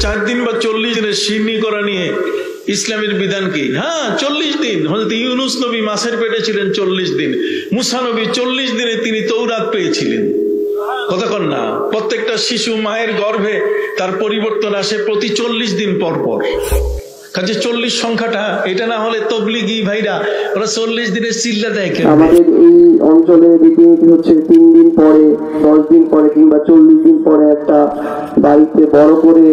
4 দিন বা 40 দিনের সিরনি করা নিয়ে ইসলামের বিধান কি? হ্যাঁ, 40 দিন। হযরত ইউনূস নবী মাছের পেটে ছিলেন 40 দিন। মুসা নবী 40 দিনে তিনি তৌরাত পেয়েছিলেন। কতক্ষণ না? প্রত্যেকটা শিশু মায়ের গর্ভে তার পরিবর্তন আসে প্রতি 40 দিন পর পর। কাজে 40 সংখ্যাটা, এটা না হলে তবলিগি ভাইরা ওরা 40 দিনের চিল্লা দেয় কেন? আমাদের এই অঞ্চলে রীতিনীতি হচ্ছে 3 দিন পরে, 10 দিন পরে কিংবা 40 দিন পরে একটা বাড়িতে বড় করে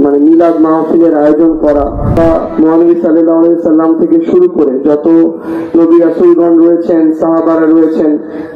মানে মিলাদ মাহফিলের আয়োজন করা, বা মহানবী সাল্লাল্লাহু আলাইহি সাল্লাম থেকে শুরু করে যত নবী রাসূলগণ রয়েছেন, সাহাবারা রয়েছেন,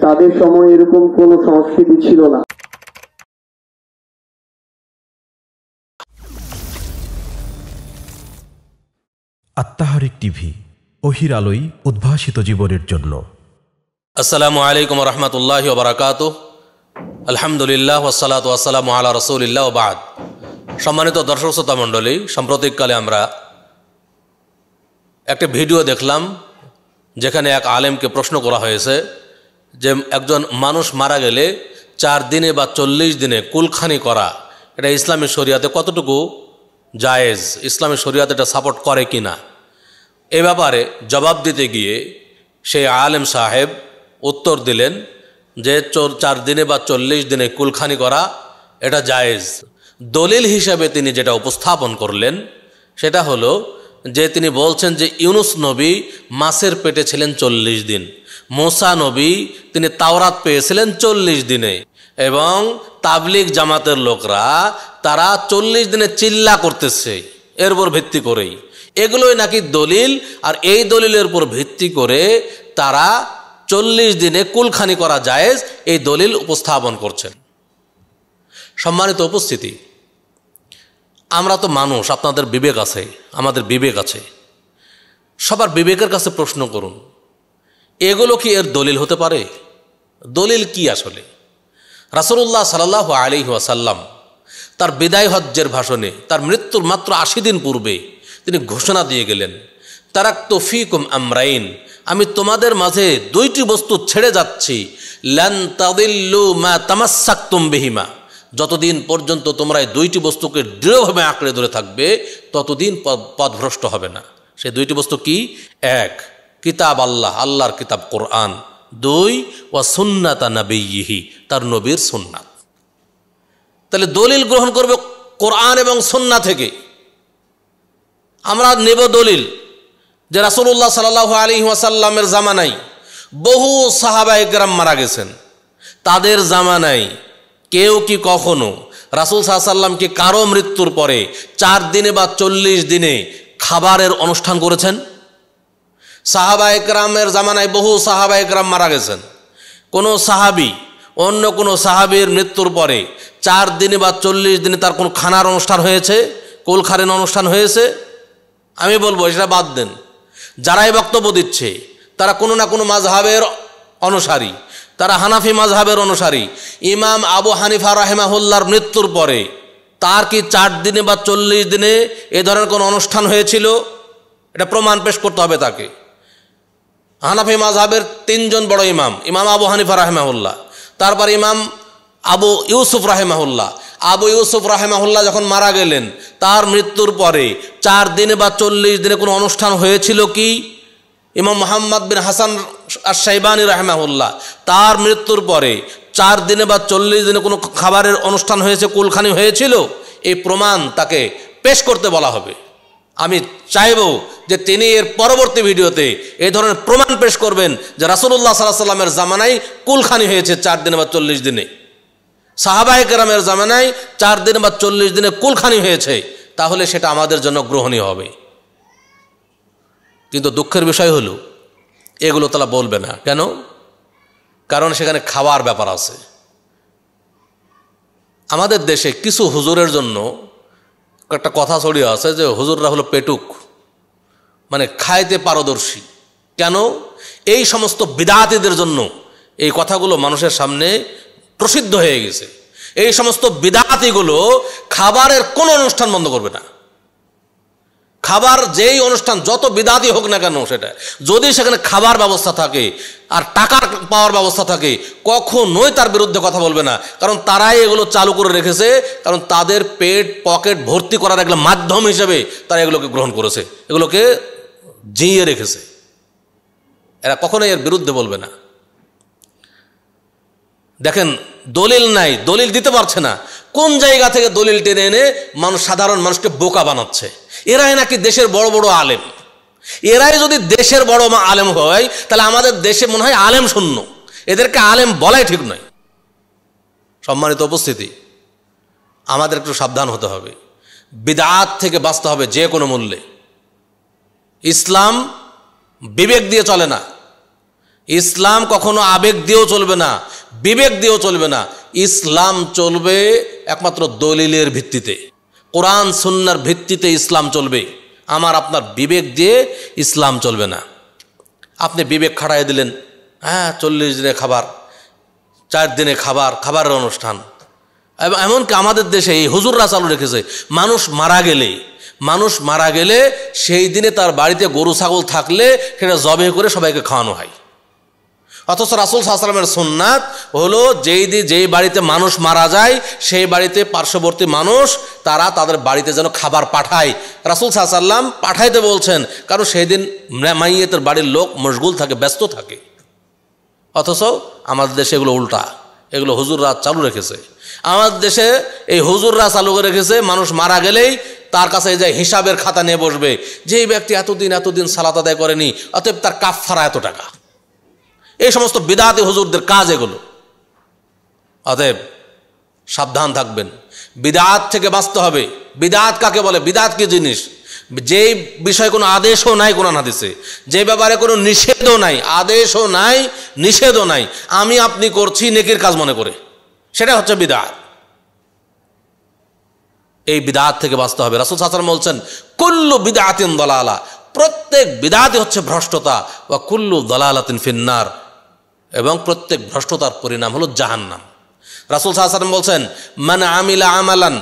তাদের সময় এরকম কোনো সংস্কৃতি ছিল না। আত্মাহারিক টিভি, ওহির আলোয় উদ্ভাসিত জীবনের জন্য। আসসালামু আলাইকুম ওয়া রাহমাতুল্লাহি ওয়া বারাকাতুহু। আলহামদুলিল্লাহ ওয়াসসালাতু ওয়াসসালামু আলা রাসূলিল্লাহ ওয়া বা'দ। সম্মানিত দর্শক শ্রোতা মণ্ডলী, সাম্প্রতিককালে আমরা একটা ভিডিও দেখলাম যেখানে এক আলেমকে প্রশ্ন করা হয়েছে যে একজন মানুষ মারা গেলে 4 দিনে বা 40 দিনে কুলখানি করা এটা ইসলামী শরিয়াতে কতটুকু জায়েজ, ইসলামী শরিয়াত এটা সাপোর্ট করে কি না। এ ব্যাপারে জবাব দিতে গিয়ে সেই আলেম সাহেব উত্তর দিলেন যে 4 দিনে বা 40 দিনে কুলখানি করা এটা জায়েজ। দলিল হিসাবে তিনি যেটা উপস্থাপন করলেন সেটা হলো যে তিনি বলছেন যে ইউনূস নবী মাছের পেটে ছিলেন 40 দিন, মুসা নবী তিনি তাওরাত পেয়েছিলেন 40 দিনে, এবং তাবলিগ জামাতের লোকরা তারা 40 দিনে চিল্লা করতেছে এর উপর ভিত্তি করেই। এগুলোই নাকি দলিল, আর এই দলিলের উপর ভিত্তি করে তারা 40 দিনে কুলখানি করা জায়েজ এই দলিল উপস্থাপন করছেন। সম্মানিত উপস্থিতি, আমরা তো মানুষ, আপনাদের বিবেক আছে, আমাদের বিবেক আছে, সবার বিবেকের কাছে প্রশ্ন করুন, এগুলো কি এর দলিল হতে পারে? দলিল কি আসলে? রাসূলুল্লাহ সাল্লাল্লাহু আলাইহি ওয়াসাল্লাম তার বিদায় হজ্জের ভাষণে তার মৃত্যুর মাত্র 80 দিন পূর্বে তিনি ঘোষণা দিয়ে গেলেন, তারাকতু ফীকুম আমরাইন, আমি তোমাদের মাঝে 2টি বস্তু ছেড়ে যাচ্ছি, লান তাদিল্লু মা তামাসসাকতুম বিহিমা, যতদিন পর্যন্ত তোমরা এই 2টি বস্তুকে দৃঢ়ভাবে আঁকড়ে ধরে থাকবে ততদিন পথভ্রষ্ট হবে না। সেই 2টি বস্তু কি? 1 কিতাব আল্লাহ, আল্লাহর কিতাব কোরআন, 2 ওয়া সুন্নাতা নবিয়্যিহি, তার নবীর সুন্নাত। তাহলে দলিল গ্রহণ করবে কোরআন এবং সুন্নাহ থেকে। আমরা নেব দলিল যে রাসূলুল্লাহ সাল্লাল্লাহু আলাইহি ওয়াসাল্লামের জামানায় বহু সাহাবায়ে কেরাম মারা গেছেন, তাদের জামানায় কেউ কি কখনো রাসূল সাল্লাল্লাহু আলাইহি ওয়াসাল্লামকে কারো মৃত্যুর পরে 4 দিনে বা 40 দিনে খাবারের অনুষ্ঠান করেছেন? সাহাবায়ে কেরামের জামানায় বহু সাহাবায়ে কেরাম মারা গেছেন, কোনো সাহাবী অন্য কোনো সাহাবীর মৃত্যুর পরে 4 দিনে বা 40 দিনে তার কোনো খানার অনুষ্ঠান হয়েছে, কুলখানির অনুষ্ঠান হয়েছে? আমি বলবো এটা বাদ দেন। যারাই বক্তব্য দিচ্ছে তারা কোনো না কোনো মাযহাবের অনুসারী, তারা হানাফি মাযহাবের অনুসারী। ইমাম আবু হানিফা রাহিমাহুল্লাহর মৃত্যুর পরে তার কি 4 দিনে বা 40 দিনে এ ধরনের কোনো অনুষ্ঠান হয়েছিল? এটা প্রমাণ পেশ করতে হবে তাকে। হানাফি মাযহাবের 3 জন বড় ইমাম, ইমাম আবু হানিফা রাহিমাহুল্লাহ, তারপর ইমাম আবু ইউসুফ রাহিমাহুল্লাহ। আবু ইউসুফ রাহিমাহুল্লাহ যখন মারা গেলেন তার মৃত্যুর পরে 4 দিনে বা 40 দিনে কোনো অনুষ্ঠান হয়েছিল কি? ইমাম মুহাম্মদ বিন হাসান আশ-শাইবানী রাহিমাহুল্লাহ, তার মৃত্যুর পরে 4 দিনে বা 40 দিনে কোনো খাবারের অনুষ্ঠান হয়েছে, কুলখানি হয়েছিল? এই প্রমাণ তাকে পেশ করতে বলা হবে। আমি চাইব যে তিনি এর পরবর্তী ভিডিওতে এই ধরনের প্রমাণ পেশ করবেন যে রাসূলুল্লাহ সাল্লাল্লাহু আলাইহি ওয়াসাল্লামের জামানায় কুলখানি হয়েছে 4 দিনে বা 40 দিনে, সাহাবায়ে কেরামের জামানায় 4 দিনে বা 40 দিনে কুলখানি হয়েছে, তাহলে সেটা আমাদের জন্য গ্রহণীয় হবে। কিন্তু দুঃখের বিষয় হলো এগুলো তারা বলবে না। কেন? কারণ সেখানে খাওয়ার ব্যাপার আছে। আমাদের দেশে কিছু হুজুরের জন্য একটা কথা ছড়িয়ে আছে যে হুজুররা হলো পেটুক, মানে খাইতে পারদর্শী। কেন? এই সমস্ত বিদআতীদের জন্য এই কথাগুলো মানুষের সামনে প্রসিদ্ধ হয়ে গেছে। এই সমস্ত বিদআতীগুলো খাবারের কোনো অনুষ্ঠান বন্ধ করবে না, খাবার যেই অনুষ্ঠান যত বিদাতি হোক না কেন, সেটা যদি সেখানে খাবার ব্যবস্থা থাকে আর টাকার পাওয়ার ব্যবস্থা থাকে, কখনোই তার বিরুদ্ধে কথা বলবে না। কারণ তারাই এগুলো চালু করে রেখেছে, কারণ তাদের পেট পকেট ভর্তি করার একটা মাধ্যম হিসেবে তারা এগুলোকে গ্রহণ করেছে, এগুলোকে জিইয়ে রেখেছে। এরা কখনোই এর বিরুদ্ধে বলবে না। দেখেন, দলিল নাই, দলিল দিতে পারছে না, কোন জায়গা থেকে দলিল টেনে এনে মানুষ, সাধারণ মানুষকে বোকা বানাচ্ছে। এরাই নাকি দেশের বড় বড় আলেম। এরাই যদি দেশের বড় আলেম হয়, তাহলে আমাদের দেশে মনে হয় আলেম শূন্য। এদেরকে আলেম বলাই ঠিক নয়। সম্মানিত উপস্থিতি, আমাদের একটু সাবধান হতে হবে, বিদআত থেকে বাঁচতে হবে যে কোনো মূল্যে। ইসলাম বিবেক দিয়ে চলে না, ইসলাম কখনো আবেগ দিয়েও চলবে না, বিবেক দিয়েও চলবে না। ইসলাম চলবে একমাত্র দলিলের ভিত্তিতে, কোরআন সুন্নাহর ভিত্তিতে ইসলাম চলবে। আমার আপনার বিবেক দিয়ে ইসলাম চলবে না। আপনি বিবেক খাটাই দিলেন, হ্যাঁ 40 দিনে খাবার, 4 দিনে খাবার, খাবারের অনুষ্ঠান। এমনকি আমাদের দেশে এই হুজুররা চালু রেখেছে, মানুষ মারা গেলে সেই দিনে তার বাড়িতে গরু ছাগল থাকলে সেটা জবে করে সবাইকে খাওয়ানো হয়। অথচ রাসূল সাল্লাল্লাহু আলাইহি ওয়াসাল্লামের সুন্নাত হলো যেই বাড়িতে মানুষ মারা যায় সেই বাড়িতে পার্শ্ববর্তী মানুষ তারা তাদের বাড়িতে যেন খাবার পাঠায়। রাসূল সাল্লাল্লাহু আলাইহি ওয়াসাল্লাম পাঠাইতে বলছেন, কারণ সেই দিন মাইয়েতের বাড়ির লোক মশগুল থাকে, ব্যস্ত থাকে। অথচ আমাদের দেশে এগুলো উল্টা, এগুলো হুজুররা চালু রেখেছে। আমাদের দেশে এই হুজুররা চালু করে রেখেছে, মানুষ মারা গেলেই তার কাছে যে হিসাবের খাতা নিয়ে বসবে, যেই ব্যক্তি এতদিন সালাত আদায় করেনি, অতএব তার কাফফারা এত টাকা। এই সমস্ত বিদআতি হুজুরদের কাজ এগুলো। অতএব সাবধান থাকবেন, বিদআত থেকে বাঁচতে হবে। বিদআত কাকে বলে? বিদআত কি জিনিস? যেই বিষয়ে কোনো আদেশও নাই কোরআন হাদিসে, যে ব্যাপারে কোনো নিষেধও নাই, আদেশও নাই নিষেধও নাই, আমি আপনি করছি নেকির কাজ মনে করে, সেটা হচ্ছে বিদআত। এই বিদআত থেকে বাঁচতে হবে। রাসূল সাল্লাল্লাহু আলাইহি ওয়াসাল্লাম বলছেন, কুল্লু বিদআতিন দালালা, প্রত্যেক বিদআতই হচ্ছে ভ্রষ্টতা, ওয়া কুল্লু দালালাতিন ফিন্নার, এবং প্রত্যেক ভ্রষ্টতার পরিণাম হলো জাহান্নাম। রাসূল সাল্লাল্লাহু আলাইহি ওয়াসাল্লাম বলছেন, মান আমিলা আমালান,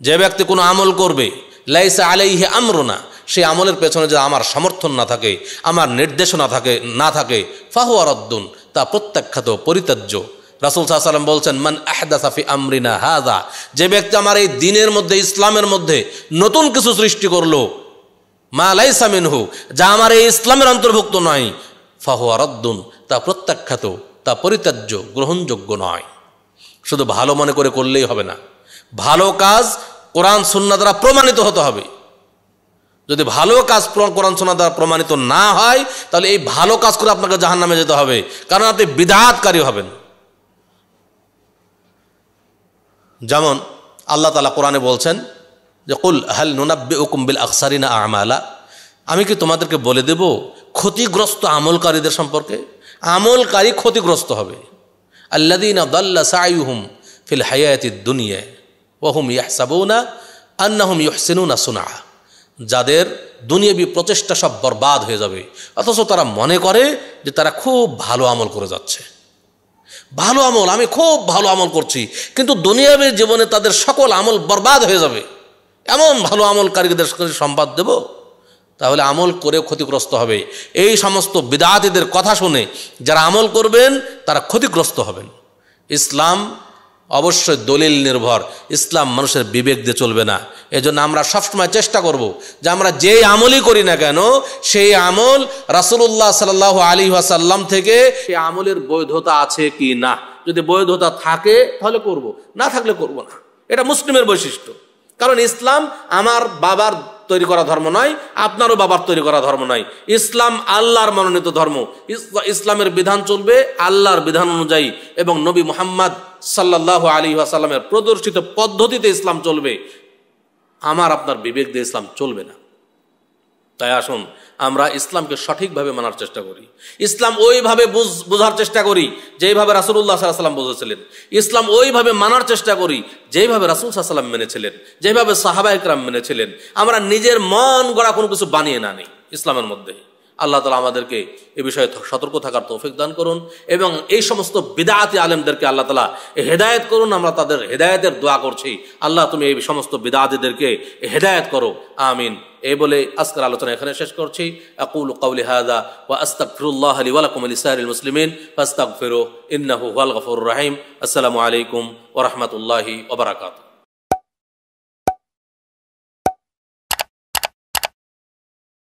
যে ব্যক্তি কোনো আমল করবে, লাইসা আলাইহি আমরুনা, সেই আমলের পেছনে যে আমার সমর্থন না থাকে, আমার নির্দেশনা না থাকে, ফাহুয়া রাদ্দুন, তা প্রত্যাখ্যাত, পরিত্যাজ্য। রাসূল সাল্লাল্লাহু আলাইহি ওয়াসাল্লাম বলছেন, মান আহদাসা ফি আমরিনা হাযা, যে ব্যক্তি আমার এই দ্বীনের মধ্যে, ইসলামের মধ্যে নতুন কিছু সৃষ্টি করলো, মা লাইসা মিনহু, যা আমার এই ইসলামের অন্তর্ভুক্ত নয়, ফাহুয়া রাদ্দুন, তা প্রত্যাখ্যাত, তা পরিত্যাজ্য, গ্রহণযোগ্য নয়। শুধু ভালো মনে করে করলেই হবে না, ভালো কাজ কোরআন সুন্নাহ দ্বারা প্রমাণিত হতে হবে। যদি ভালো কাজ কোরআন সুন্নাহ দ্বারা প্রমাণিত না হয়, তাহলে এই ভালো কাজ করে আপনাকে জাহান্নামে যেতে হবে, কারণ আপনি বিদআতকারী হবেন। যেমন আল্লাহ তাআলা কোরআনে বলছেন যে, কুল হাল নুনাব্বিউকুম বিল আখসারিনা আমালা, আমি কি তোমাদেরকে বলে দেব ক্ষতিগ্রস্ত আমলকারীদের সম্পর্কে? আমলকারী ক্ষতিগ্রস্ত হবে। আল্লাযীনা দাল্লা সাইয়ুহুম ফিল হায়াতিদ দুনিয়া ওয়া হুম ইয়াহসাবুনা আন্নাহুম ইউহসিনুনা সুনআ, যাদের দুনিয়াবি প্রচেষ্টা সব বরবাদ হয়ে যাবে, অথচ তারা মনে করে যে তারা খুব ভালো আমল করে যাচ্ছে। ভালো আমল, আমি খুব ভালো আমল করছি, কিন্তু দুনিয়াবী জীবনে তাদের সকল আমল বরবাদ হয়ে যাবে। এমন ভালো আমলকারীদের সম্বাদ দেব? তাহলে আমল করেও ক্ষতিগ্রস্ত হবে। এই সমস্ত বিদআতীদের কথা শুনে যারা আমল করবেন তারা ক্ষতিগ্রস্ত হবেন। ইসলাম অবশ্যই দলিল নির্ভর, ইসলাম মানুষের বিবেক দিয়ে চলবে না। এজন্য আমরা সবসময় চেষ্টা করব যে আমরা যেই আমলই করি না কেন, সেই আমল রাসূলুল্লাহ সাল্লাল্লাহু আলাইহি ওয়াসাল্লাম থেকে সেই আমলের বৈধতা আছে কি না। যদি বৈধতা থাকে তাহলে করব, না থাকলে করব না। এটা মুসলিমের বৈশিষ্ট্য। কারণ ইসলাম আমার বাবার তৈরি করা ধর্ম নয়, আপনারও বাবার তৈরি করা ধর্ম নয়। ইসলাম আল্লাহর মনোনীত ধর্ম। ইসলামের বিধান চলবে আল্লাহর বিধান অনুযায়ী, এবং নবী মুহাম্মদ সাল্লাল্লাহু আলাইহি ওয়াসাল্লামের প্রদর্শিত পদ্ধতিতে ইসলাম চলবে। আমার আপনার বিবেক দিয়ে ইসলাম চলবে না। তাই আসুন আমরা ইসলামকে সঠিকভাবে মানার চেষ্টা করি, ইসলাম ওইভাবে বোঝার চেষ্টা করি যেইভাবে রাসূলুল্লাহ সাল্লাল্লাহু আলাইহি ওয়াসাল্লাম বুঝেছিলেন। ইসলাম ওইভাবে মানার চেষ্টা করি যেইভাবে রাসূল সাল্লাল্লাহু আলাইহি ওয়াসাল্লাম মেনেছিলেন, যেভাবে সাহাবায়ে কেরাম মেনেছিলেন। আমরা নিজের মন গড়া কোনো কিছু বানিয়ে না নিই ইসলামের মধ্যে। আল্লাহ তাআলা আমাদেরকে এ বিষয়ে সতর্ক থাকার তৌফিক দান করুন এবং এই সমস্ত বিদআতি আলেমদেরকে আল্লাহ তাআলা হেদায়েত করুন। আমরা তাদের হেদায়েতের দোয়া করছি, আল্লাহ তুমি এই সমস্ত বিদআতিদেরকে হেদায়েত করো, আমিন। এই বলে আজকের আলোচনা এখানে শেষ করছি। আকুলু কাউলি হাযা ওয়া আস্তাগফিরুল্লাহ লি ওয়া লাকুম ওয়া লিসাইরিল মুসলিমিন ফাস্তাগফিরুহু ইন্নাহু হুয়াল গফুরুর রহিম। আসসালামু আলাইকুম ওয়া রাহমাতুল্লাহি ওয়া বারাকাতুহু।